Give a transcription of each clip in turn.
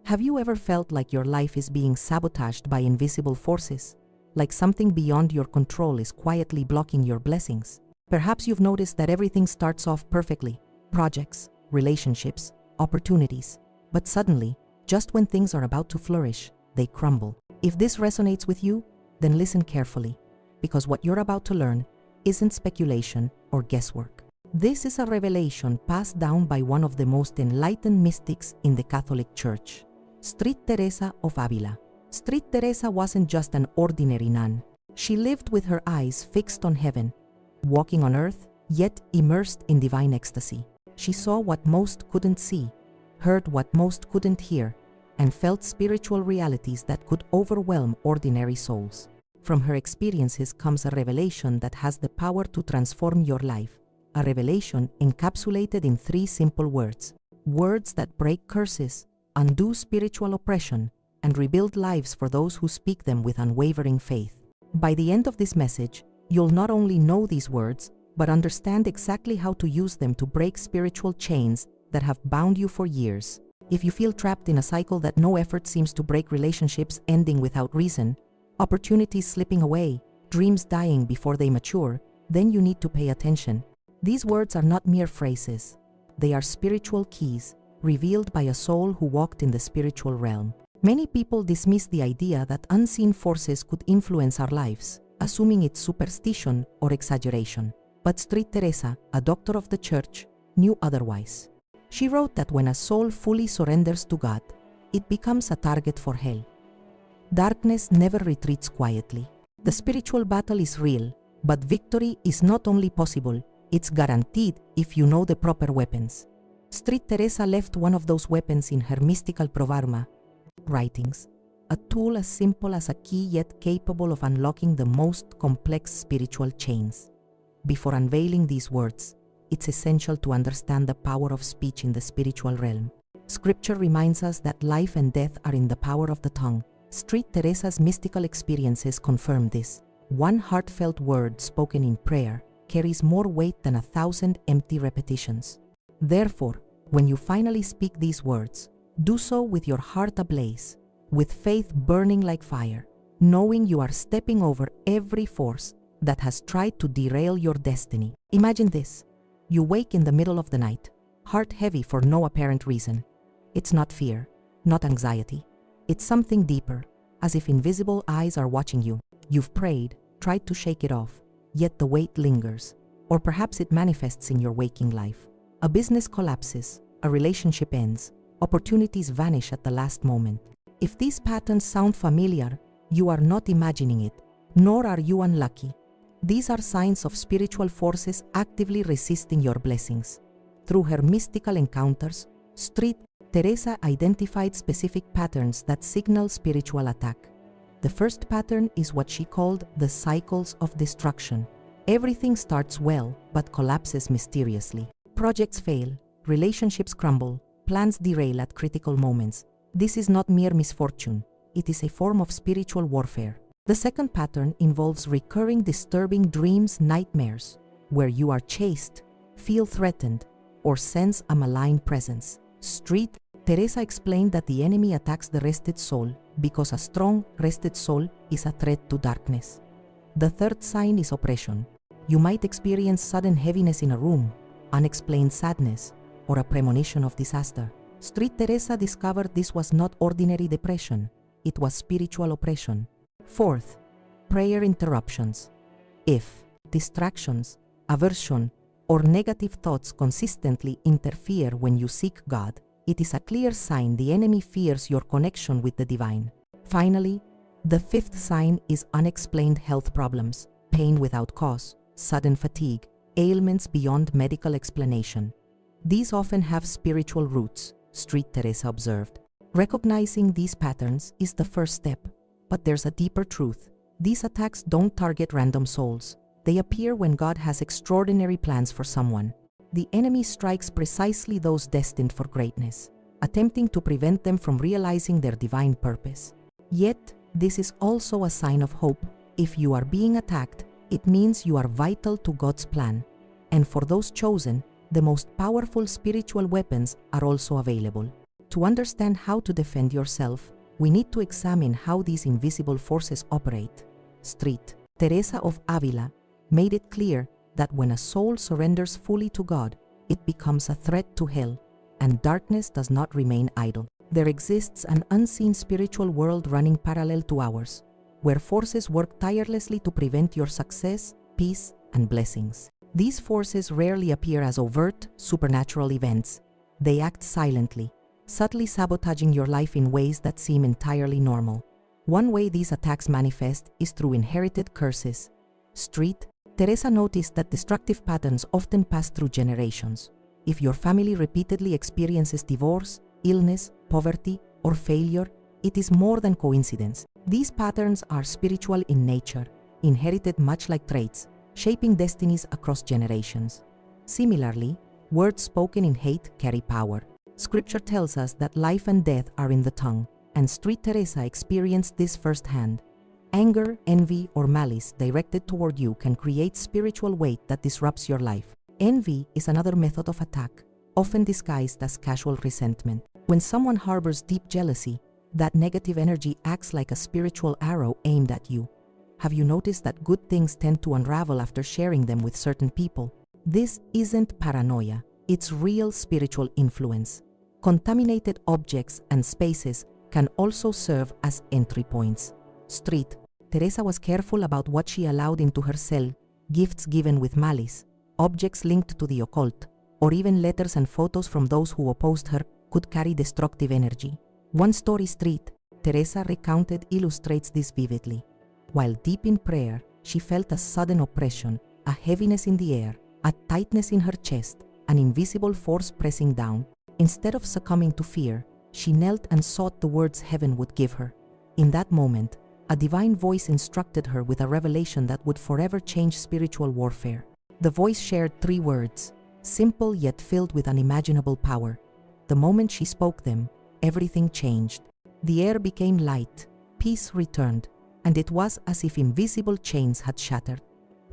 Have you ever felt like your life is being sabotaged by invisible forces? Like something beyond your control is quietly blocking your blessings? Perhaps you've noticed that everything starts off perfectly: projects, relationships, opportunities. But suddenly, just when things are about to flourish, they crumble. If this resonates with you, then listen carefully, because what you're about to learn isn't speculation or guesswork. This is a revelation passed down by one of the most enlightened mystics in the Catholic Church, Saint Teresa of Ávila. Saint Teresa wasn't just an ordinary nun. She lived with her eyes fixed on heaven, walking on earth, yet immersed in divine ecstasy. She saw what most couldn't see, heard what most couldn't hear, and felt spiritual realities that could overwhelm ordinary souls. From her experiences comes a revelation that has the power to transform your life. A revelation encapsulated in 3 simple words. Words that break curses, undo spiritual oppression, and rebuild lives for those who speak them with unwavering faith. By the end of this message, you'll not only know these words, but understand exactly how to use them to break spiritual chains that have bound you for years. If you feel trapped in a cycle that no effort seems to break, relationships ending without reason, opportunities slipping away, dreams dying before they mature, then you need to pay attention. These words are not mere phrases. They are spiritual keys, revealed by a soul who walked in the spiritual realm. Many people dismiss the idea that unseen forces could influence our lives, assuming it's superstition or exaggeration. But Saint Teresa, a doctor of the Church, knew otherwise. She wrote that when a soul fully surrenders to God, it becomes a target for hell. Darkness never retreats quietly. The spiritual battle is real, but victory is not only possible, it's guaranteed if you know the proper weapons. Saint Teresa left one of those weapons in her mystical provarma, writings, a tool as simple as a key yet capable of unlocking the most complex spiritual chains. Before unveiling these words, it's essential to understand the power of speech in the spiritual realm. Scripture reminds us that life and death are in the power of the tongue. Saint Teresa's mystical experiences confirm this. One heartfelt word spoken in prayer carries more weight than 1,000 empty repetitions. Therefore, when you finally speak these words, do so with your heart ablaze, with faith burning like fire, knowing you are stepping over every force that has tried to derail your destiny. Imagine this. You wake in the middle of the night, heart heavy for no apparent reason. It's not fear, not anxiety. It's something deeper, as if invisible eyes are watching you. You've prayed, tried to shake it off, yet the weight lingers. Or perhaps it manifests in your waking life. A business collapses, a relationship ends, opportunities vanish at the last moment. If these patterns sound familiar, you are not imagining it, nor are you unlucky. These are signs of spiritual forces actively resisting your blessings. Through her mystical encounters, Saint Teresa identified specific patterns that signal spiritual attack. The first pattern is what she called the cycles of destruction. Everything starts well, but collapses mysteriously. Projects fail, relationships crumble, plans derail at critical moments. This is not mere misfortune. It is a form of spiritual warfare. The second pattern involves recurring disturbing dreams, nightmares, where you are chased, feel threatened, or sense a malign presence. Saint Teresa explained that the enemy attacks the rested soul because a strong, rested soul is a threat to darkness. The third sign is oppression. You might experience sudden heaviness in a room, unexplained sadness, or a premonition of disaster. Saint Teresa discovered this was not ordinary depression, it was spiritual oppression. Fourth, prayer interruptions. If distractions, aversion, or negative thoughts consistently interfere when you seek God, it is a clear sign the enemy fears your connection with the divine. Finally, the fifth sign is unexplained health problems, pain without cause, sudden fatigue, ailments beyond medical explanation. These often have spiritual roots, Saint Teresa observed. Recognizing these patterns is the first step, but there's a deeper truth. These attacks don't target random souls. They appear when God has extraordinary plans for someone. The enemy strikes precisely those destined for greatness, attempting to prevent them from realizing their divine purpose. Yet, this is also a sign of hope. If you are being attacked, it means you are vital to God's plan. And for those chosen, the most powerful spiritual weapons are also available. To understand how to defend yourself, we need to examine how these invisible forces operate. Saint Teresa of Ávila made it clear that when a soul surrenders fully to God, it becomes a threat to hell, and darkness does not remain idle. There exists an unseen spiritual world running parallel to ours, where forces work tirelessly to prevent your success, peace, and blessings. These forces rarely appear as overt, supernatural events. They act silently, subtly sabotaging your life in ways that seem entirely normal. One way these attacks manifest is through inherited curses. Saint Teresa noticed that destructive patterns often pass through generations. If your family repeatedly experiences divorce, illness, poverty, or failure, it is more than coincidence. These patterns are spiritual in nature, inherited much like traits, shaping destinies across generations. Similarly, words spoken in hate carry power. Scripture tells us that life and death are in the tongue, and Saint Teresa experienced this firsthand. Anger, envy, or malice directed toward you can create spiritual weight that disrupts your life. Envy is another method of attack, often disguised as casual resentment. When someone harbors deep jealousy, that negative energy acts like a spiritual arrow aimed at you. Have you noticed that good things tend to unravel after sharing them with certain people? This isn't paranoia, it's real spiritual influence. Contaminated objects and spaces can also serve as entry points. Saint Teresa was careful about what she allowed into her cell: gifts given with malice, objects linked to the occult, or even letters and photos from those who opposed her could carry destructive energy. One story Saint Teresa recounted illustrates this vividly. While deep in prayer, she felt a sudden oppression, a heaviness in the air, a tightness in her chest, an invisible force pressing down. Instead of succumbing to fear, she knelt and sought the words heaven would give her. In that moment, a divine voice instructed her with a revelation that would forever change spiritual warfare. The voice shared 3 words, simple yet filled with unimaginable power. The moment she spoke them, everything changed. The air became light, peace returned, and it was as if invisible chains had shattered.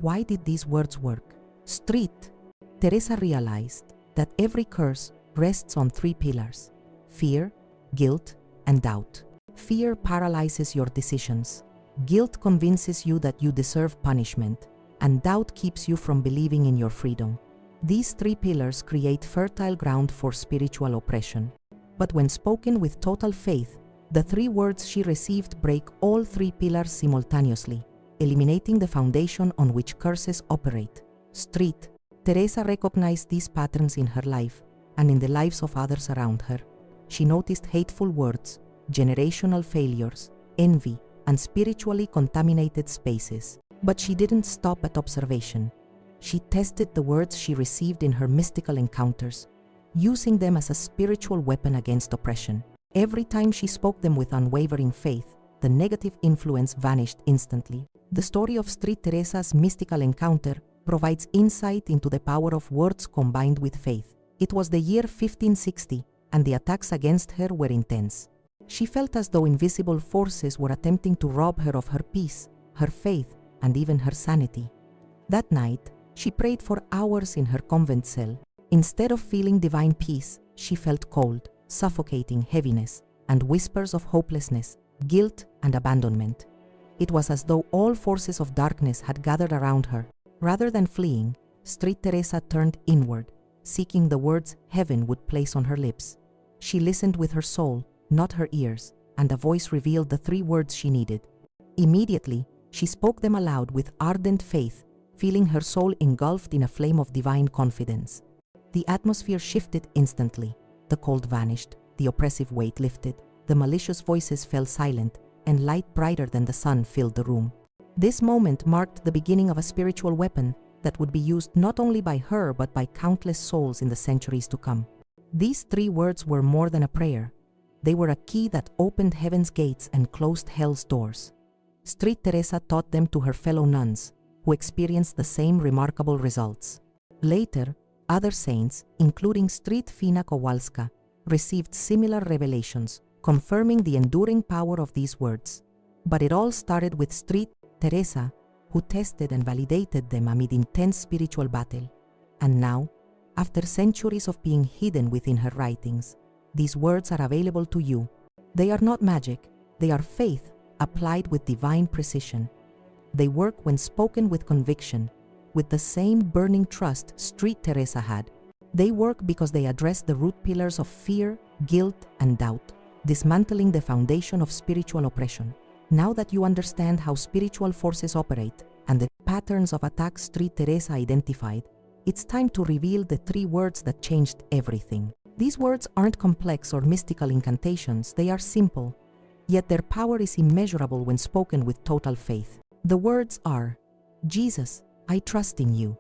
Why did these words work? Saint Teresa realized that every curse rests on 3 pillars: fear, guilt, and doubt. Fear paralyzes your decisions. Guilt convinces you that you deserve punishment, and doubt keeps you from believing in your freedom. These 3 pillars create fertile ground for spiritual oppression. But when spoken with total faith, the 3 words she received break all 3 pillars simultaneously, eliminating the foundation on which curses operate. Saint Teresa recognized these patterns in her life and in the lives of others around her. She noticed hateful words, generational failures, envy, and spiritually contaminated spaces. But she didn't stop at observation. She tested the words she received in her mystical encounters, using them as a spiritual weapon against oppression. Every time she spoke them with unwavering faith, the negative influence vanished instantly. The story of Saint Teresa's mystical encounter provides insight into the power of words combined with faith. It was the year 1560, and the attacks against her were intense. She felt as though invisible forces were attempting to rob her of her peace, her faith, and even her sanity. That night, she prayed for hours in her convent cell. Instead of feeling divine peace, she felt cold, suffocating heaviness, and whispers of hopelessness, guilt, and abandonment. It was as though all forces of darkness had gathered around her. Rather than fleeing, Saint Teresa turned inward, seeking the words heaven would place on her lips. She listened with her soul, not her ears, and a voice revealed the 3 words she needed. Immediately, she spoke them aloud with ardent faith, feeling her soul engulfed in a flame of divine confidence. The atmosphere shifted instantly. The cold vanished, the oppressive weight lifted, the malicious voices fell silent, and light brighter than the sun filled the room. This moment marked the beginning of a spiritual weapon that would be used not only by her but by countless souls in the centuries to come. These 3 words were more than a prayer. They were a key that opened heaven's gates and closed hell's doors. Saint Teresa taught them to her fellow nuns, who experienced the same remarkable results. Later, other saints, including Saint Fina Kowalska, received similar revelations, confirming the enduring power of these words. But it all started with Saint Teresa, who tested and validated them amid intense spiritual battle. And now, after centuries of being hidden within her writings, these words are available to you. They are not magic, they are faith applied with divine precision. They work when spoken with conviction, with the same burning trust Saint Teresa had. They work because they address the root pillars of fear, guilt, and doubt, dismantling the foundation of spiritual oppression. Now that you understand how spiritual forces operate and the patterns of attacks Saint Teresa identified, it's time to reveal the 3 words that changed everything. These words aren't complex or mystical incantations, they are simple, yet their power is immeasurable when spoken with total faith. The words are, Jesus, I trust in you.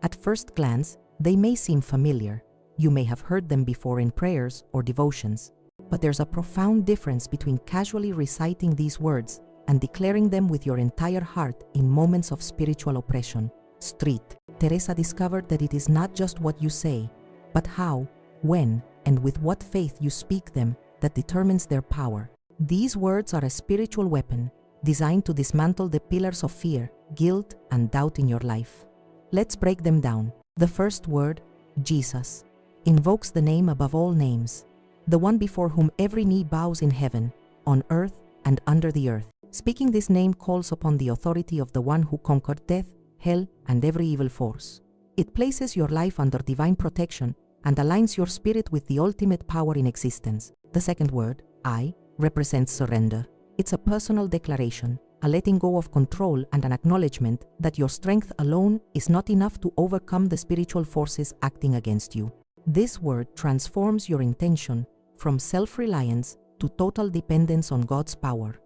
At first glance, they may seem familiar. You may have heard them before in prayers or devotions. But there's a profound difference between casually reciting these words and declaring them with your entire heart in moments of spiritual oppression. Saint Teresa discovered that it is not just what you say, but how, when, and with what faith you speak them that determines their power. These words are a spiritual weapon designed to dismantle the pillars of fear, guilt, and doubt in your life. Let's break them down. The first word, Jesus, invokes the name above all names, the one before whom every knee bows in heaven, on earth, and under the earth. Speaking this name calls upon the authority of the one who conquered death, hell, and every evil force. It places your life under divine protection and aligns your spirit with the ultimate power in existence. The second word, I, represents surrender. It's a personal declaration, a letting go of control and an acknowledgement that your strength alone is not enough to overcome the spiritual forces acting against you. This word transforms your intention from self-reliance to total dependence on God's power.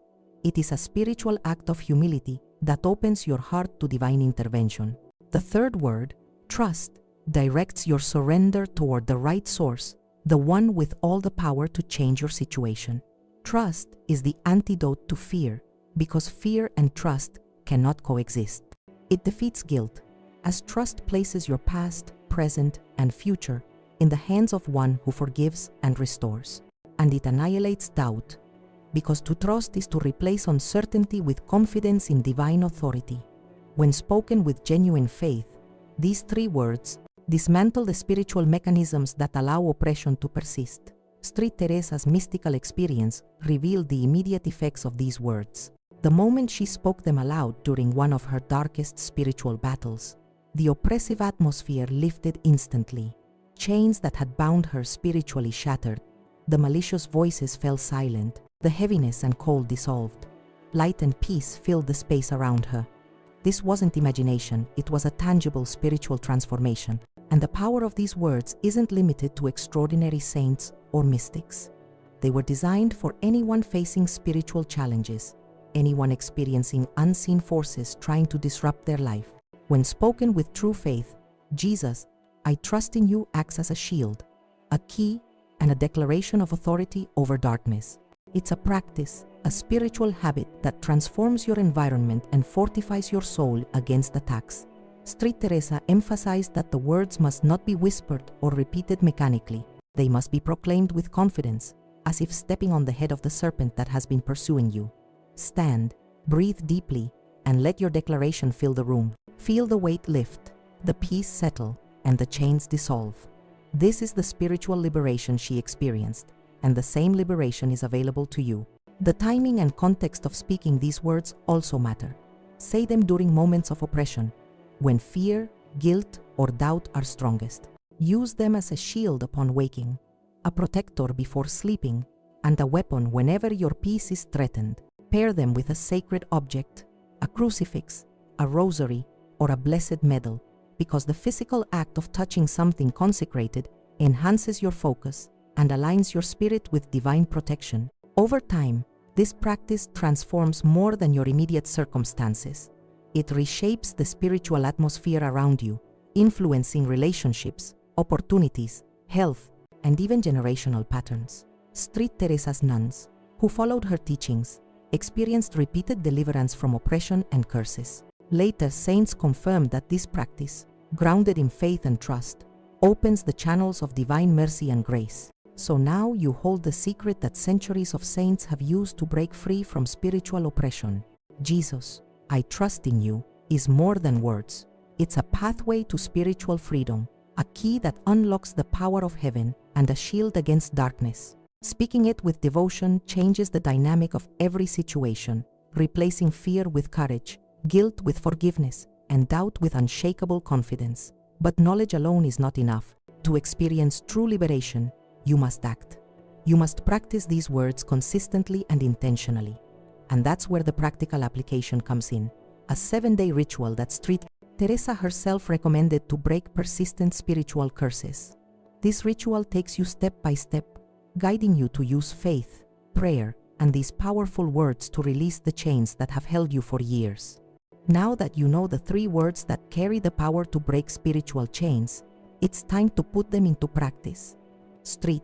It is a spiritual act of humility that opens your heart to divine intervention. The third word, trust, directs your surrender toward the right source, the one with all the power to change your situation. Trust is the antidote to fear, because fear and trust cannot coexist. It defeats guilt, as trust places your past, present, and future in the hands of one who forgives and restores. And it annihilates doubt, because to trust is to replace uncertainty with confidence in divine authority. When spoken with genuine faith, these 3 words dismantle the spiritual mechanisms that allow oppression to persist. Saint Teresa's mystical experience revealed the immediate effects of these words. The moment she spoke them aloud during one of her darkest spiritual battles, the oppressive atmosphere lifted instantly. Chains that had bound her spiritually shattered. The malicious voices fell silent. The heaviness and cold dissolved. Light and peace filled the space around her. This wasn't imagination, it was a tangible spiritual transformation. And the power of these words isn't limited to extraordinary saints or mystics. They were designed for anyone facing spiritual challenges, anyone experiencing unseen forces trying to disrupt their life. When spoken with true faith, Jesus, I trust in you acts as a shield, a key, and a declaration of authority over darkness. It's a practice, a spiritual habit that transforms your environment and fortifies your soul against attacks. Saint Teresa emphasized that the words must not be whispered or repeated mechanically. They must be proclaimed with confidence, as if stepping on the head of the serpent that has been pursuing you. Stand, breathe deeply, and let your declaration fill the room. Feel the weight lift, the peace settle, and the chains dissolve. This is the spiritual liberation she experienced, and the same liberation is available to you. The timing and context of speaking these words also matter. Say them during moments of oppression, when fear, guilt, or doubt are strongest. Use them as a shield upon waking, a protector before sleeping, and a weapon whenever your peace is threatened. Pair them with a sacred object, a crucifix, a rosary, or a blessed medal, because the physical act of touching something consecrated enhances your focus and aligns your spirit with divine protection. Over time, this practice transforms more than your immediate circumstances. It reshapes the spiritual atmosphere around you, influencing relationships, opportunities, health, and even generational patterns. Saint Teresa's nuns, who followed her teachings, experienced repeated deliverance from oppression and curses. Later saints confirmed that this practice, grounded in faith and trust, opens the channels of divine mercy and grace. So now you hold the secret that centuries of saints have used to break free from spiritual oppression. Jesus, I trust in you, is more than words. It's a pathway to spiritual freedom, a key that unlocks the power of heaven and a shield against darkness. Speaking it with devotion changes the dynamic of every situation, replacing fear with courage, guilt with forgiveness, and doubt with unshakable confidence. But knowledge alone is not enough. To experience true liberation, you must act. You must practice these words consistently and intentionally. And that's where the practical application comes in. A 7-day ritual that Saint Teresa herself recommended to break persistent spiritual curses. This ritual takes you step by step, guiding you to use faith, prayer, and these powerful words to release the chains that have held you for years. Now that you know the 3 words that carry the power to break spiritual chains, it's time to put them into practice. Saint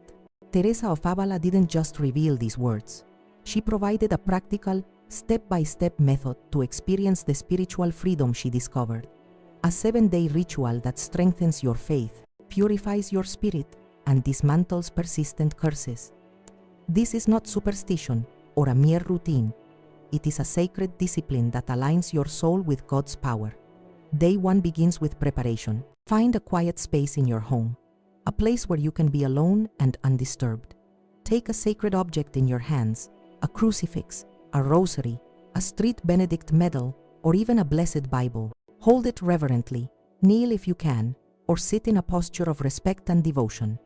Teresa of Ávila didn't just reveal these words. She provided a practical, step-by-step method to experience the spiritual freedom she discovered. A 7-day ritual that strengthens your faith, purifies your spirit, and dismantles persistent curses. This is not superstition or a mere routine. It is a sacred discipline that aligns your soul with God's power. Day 1 begins with preparation. Find a quiet space in your home, a place where you can be alone and undisturbed. Take a sacred object in your hands, a crucifix, a rosary, a St. Benedict medal, or even a blessed Bible. Hold it reverently, kneel if you can, or sit in a posture of respect and devotion.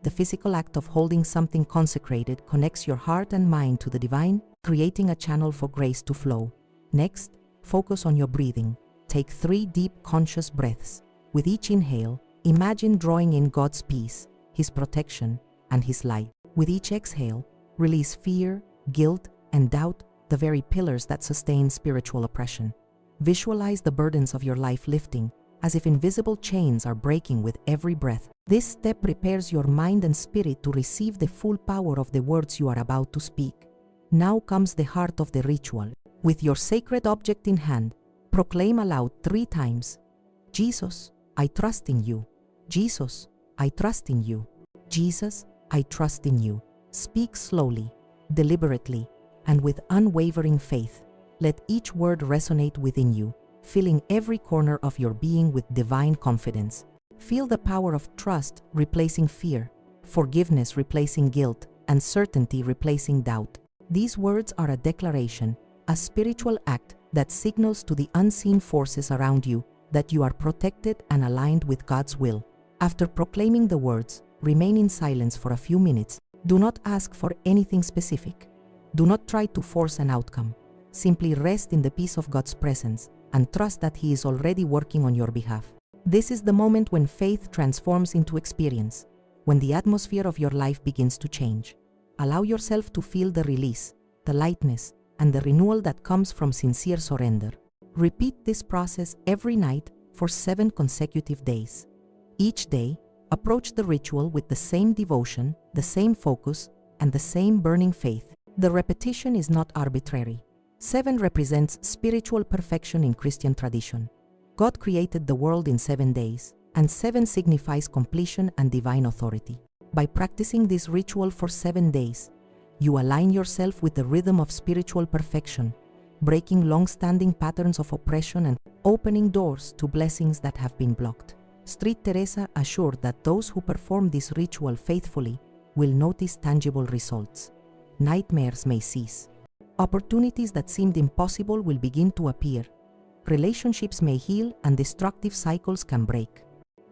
The physical act of holding something consecrated connects your heart and mind to the divine, creating a channel for grace to flow. Next, focus on your breathing. Take 3 deep conscious breaths. With each inhale, imagine drawing in God's peace, His protection, and His light. With each exhale, release fear, guilt, and doubt, the very pillars that sustain spiritual oppression. Visualize the burdens of your life lifting, as if invisible chains are breaking with every breath. This step prepares your mind and spirit to receive the full power of the words you are about to speak. Now comes the heart of the ritual. With your sacred object in hand, proclaim aloud 3 times, "Jesus, I trust in you. Jesus, I trust in you. Jesus, I trust in you." Speak slowly, deliberately, and with unwavering faith. Let each word resonate within you, filling every corner of your being with divine confidence. Feel the power of trust replacing fear, forgiveness replacing guilt, and certainty replacing doubt. These words are a declaration, a spiritual act that signals to the unseen forces around you that you are protected and aligned with God's will. After proclaiming the words, remain in silence for a few minutes. Do not ask for anything specific. Do not try to force an outcome. Simply rest in the peace of God's presence and trust that He is already working on your behalf. This is the moment when faith transforms into experience, when the atmosphere of your life begins to change. Allow yourself to feel the release, the lightness, and the renewal that comes from sincere surrender. Repeat this process every night for 7 consecutive days. Each day, approach the ritual with the same devotion, the same focus, and the same burning faith. The repetition is not arbitrary. 7 represents spiritual perfection in Christian tradition. God created the world in 7 days, and 7 signifies completion and divine authority. By practicing this ritual for 7 days, you align yourself with the rhythm of spiritual perfection, breaking long-standing patterns of oppression and opening doors to blessings that have been blocked. Saint Teresa assured that those who perform this ritual faithfully will notice tangible results. Nightmares may cease. Opportunities that seemed impossible will begin to appear. Relationships may heal and destructive cycles can break.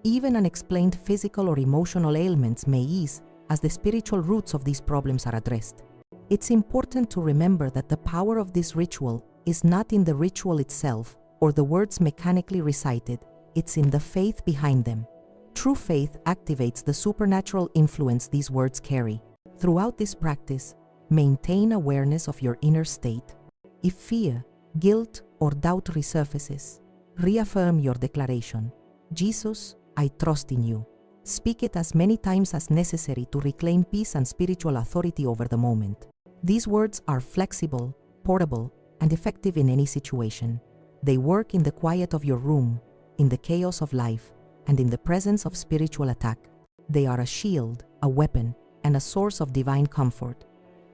Even unexplained physical or emotional ailments may ease as the spiritual roots of these problems are addressed. It's important to remember that the power of this ritual is not in the ritual itself or the words mechanically recited, it's in the faith behind them. True faith activates the supernatural influence these words carry. Throughout this practice, maintain awareness of your inner state. If fear, guilt, or doubt resurfaces, reaffirm your declaration, "Jesus, I trust in you." Speak it as many times as necessary to reclaim peace and spiritual authority over the moment. These words are flexible, portable, and effective in any situation. They work in the quiet of your room, in the chaos of life, and in the presence of spiritual attack. They are a shield, a weapon, and a source of divine comfort.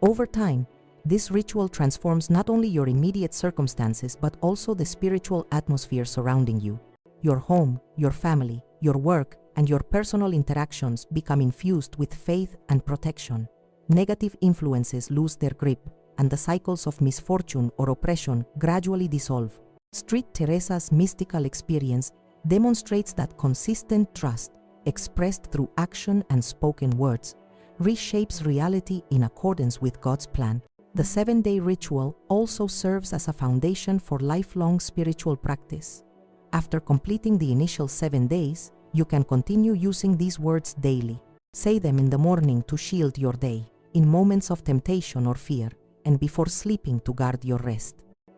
Over time, this ritual transforms not only your immediate circumstances but also the spiritual atmosphere surrounding you. Your home, your family, your work, and your personal interactions become infused with faith and protection. Negative influences lose their grip, and the cycles of misfortune or oppression gradually dissolve. Saint Teresa's mystical experience demonstrates that consistent trust, expressed through action and spoken words, reshapes reality in accordance with God's plan. The 7-day ritual also serves as a foundation for lifelong spiritual practice. After completing the initial 7 days, you can continue using these words daily. Say them in the morning to shield your day, in moments of temptation or fear, and before sleeping to guard your rest.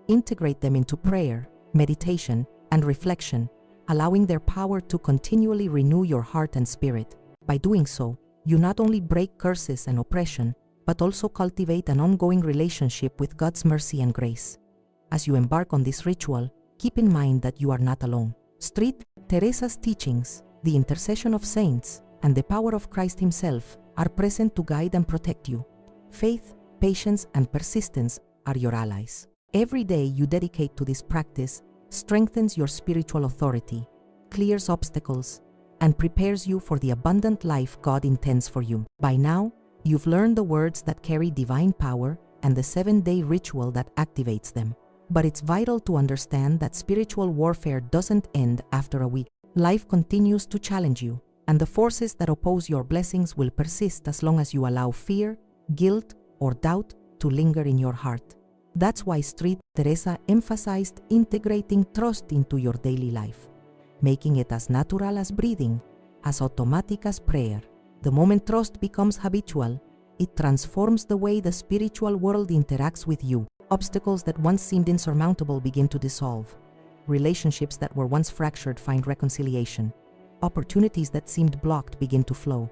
Integrate them into prayer, meditation, and reflection, allowing their power to continually renew your heart and spirit. By doing so, you not only break curses and oppression, but also cultivate an ongoing relationship with God's mercy and grace. As you embark on this ritual, keep in mind that you are not alone. Saint Teresa's teachings, the intercession of saints, and the power of Christ Himself are present to guide and protect you. Faith, patience, and persistence are your allies. Every day you dedicate to this practice strengthens your spiritual authority, clears obstacles, and prepares you for the abundant life God intends for you. By now, you've learned the words that carry divine power and the 7-day ritual that activates them. But it's vital to understand that spiritual warfare doesn't end after a week. Life continues to challenge you, and the forces that oppose your blessings will persist as long as you allow fear, guilt, or doubt to linger in your heart. That's why Saint Teresa emphasized integrating trust into your daily life, making it as natural as breathing, as automatic as prayer. The moment trust becomes habitual, it transforms the way the spiritual world interacts with you. Obstacles that once seemed insurmountable begin to dissolve. Relationships that were once fractured find reconciliation. Opportunities that seemed blocked begin to flow.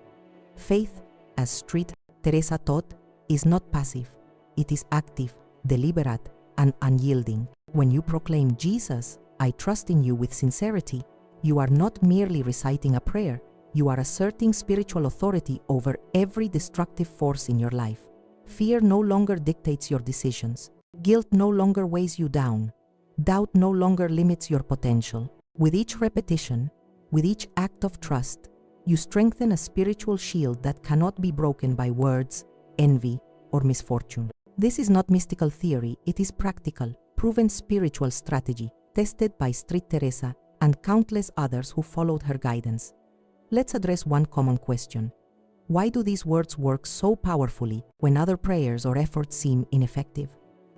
Faith, as Saint Teresa taught, is not passive. It is active, deliberate, and unyielding. When you proclaim Jesus, I trust in you with sincerity, you are not merely reciting a prayer, you are asserting spiritual authority over every destructive force in your life. Fear no longer dictates your decisions. Guilt no longer weighs you down. Doubt no longer limits your potential. With each repetition, with each act of trust, you strengthen a spiritual shield that cannot be broken by words, envy, or misfortune. This is not mystical theory, it is practical, proven spiritual strategy, tested by Saint Teresa and countless others who followed her guidance. Let's address one common question. Why do these words work so powerfully when other prayers or efforts seem ineffective?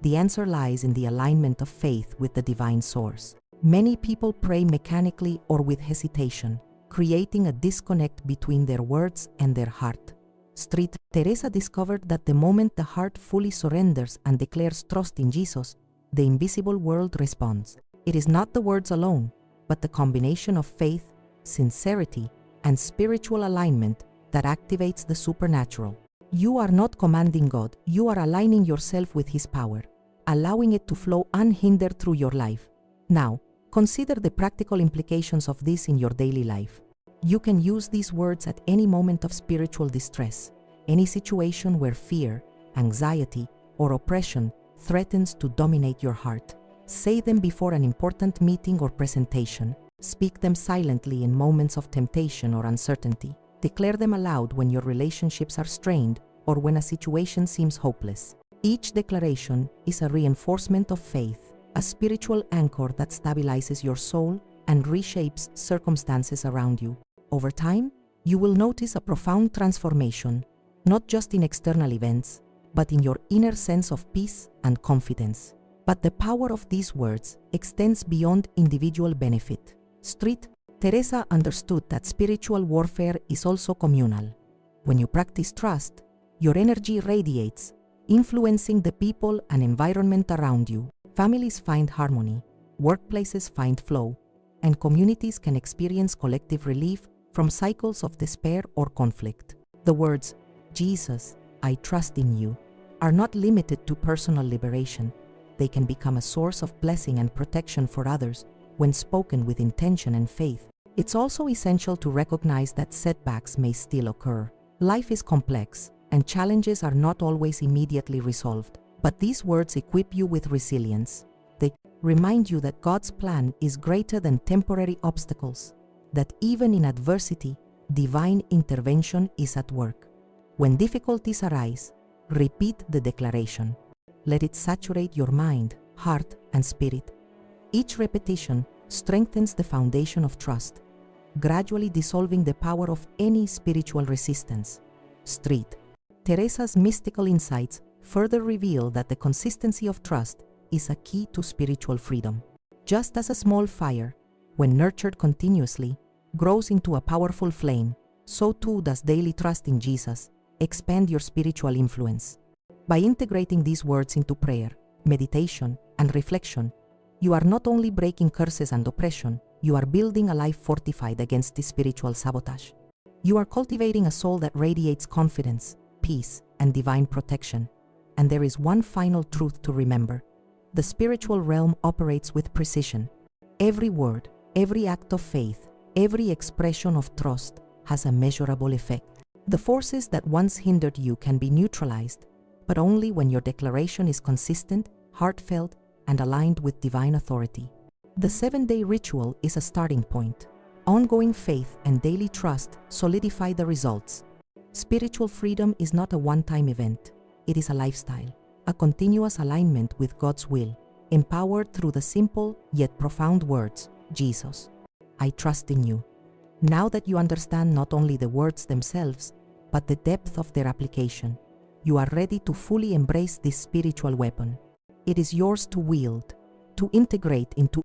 The answer lies in the alignment of faith with the divine source. Many people pray mechanically or with hesitation, creating a disconnect between their words and their heart. Saint Teresa discovered that the moment the heart fully surrenders and declares trust in Jesus, the invisible world responds. It is not the words alone, but the combination of faith, sincerity, and spiritual alignment that activates the supernatural. You are not commanding God, you are aligning yourself with His power, allowing it to flow unhindered through your life. Now, consider the practical implications of this in your daily life. You can use these words at any moment of spiritual distress, any situation where fear, anxiety, or oppression threatens to dominate your heart. Say them before an important meeting or presentation. Speak them silently in moments of temptation or uncertainty. Declare them aloud when your relationships are strained or when a situation seems hopeless. Each declaration is a reinforcement of faith, a spiritual anchor that stabilizes your soul and reshapes circumstances around you. Over time, you will notice a profound transformation, not just in external events, but in your inner sense of peace and confidence. But the power of these words extends beyond individual benefit. Saint Teresa understood that spiritual warfare is also communal. When you practice trust, your energy radiates, influencing the people and environment around you. Families find harmony, workplaces find flow, and communities can experience collective relief from cycles of despair or conflict. The words, Jesus, I trust in you, are not limited to personal liberation. They can become a source of blessing and protection for others when spoken with intention and faith. It's also essential to recognize that setbacks may still occur. Life is complex, and challenges are not always immediately resolved. But these words equip you with resilience. They remind you that God's plan is greater than temporary obstacles, that even in adversity, divine intervention is at work. When difficulties arise, repeat the declaration. Let it saturate your mind, heart, and spirit. Each repetition strengthens the foundation of trust, gradually dissolving the power of any spiritual resistance. Street. Teresa's mystical insights further reveal that the consistency of trust is a key to spiritual freedom. Just as a small fire, when nurtured continuously, grows into a powerful flame, so too does daily trust in Jesus expand your spiritual influence. By integrating these words into prayer, meditation, and reflection, you are not only breaking curses and oppression, you are building a life fortified against this spiritual sabotage. You are cultivating a soul that radiates confidence, peace, and divine protection. And there is one final truth to remember. The spiritual realm operates with precision. Every word, every act of faith, every expression of trust has a measurable effect. The forces that once hindered you can be neutralized, but only when your declaration is consistent, heartfelt, and aligned with divine authority. The 7-day ritual is a starting point. Ongoing faith and daily trust solidify the results. Spiritual freedom is not a one-time event. It is a lifestyle, a continuous alignment with God's will, empowered through the simple yet profound words, Jesus, I trust in you. Now that you understand not only the words themselves, but the depth of their application, you are ready to fully embrace this spiritual weapon. It is yours to wield, to integrate into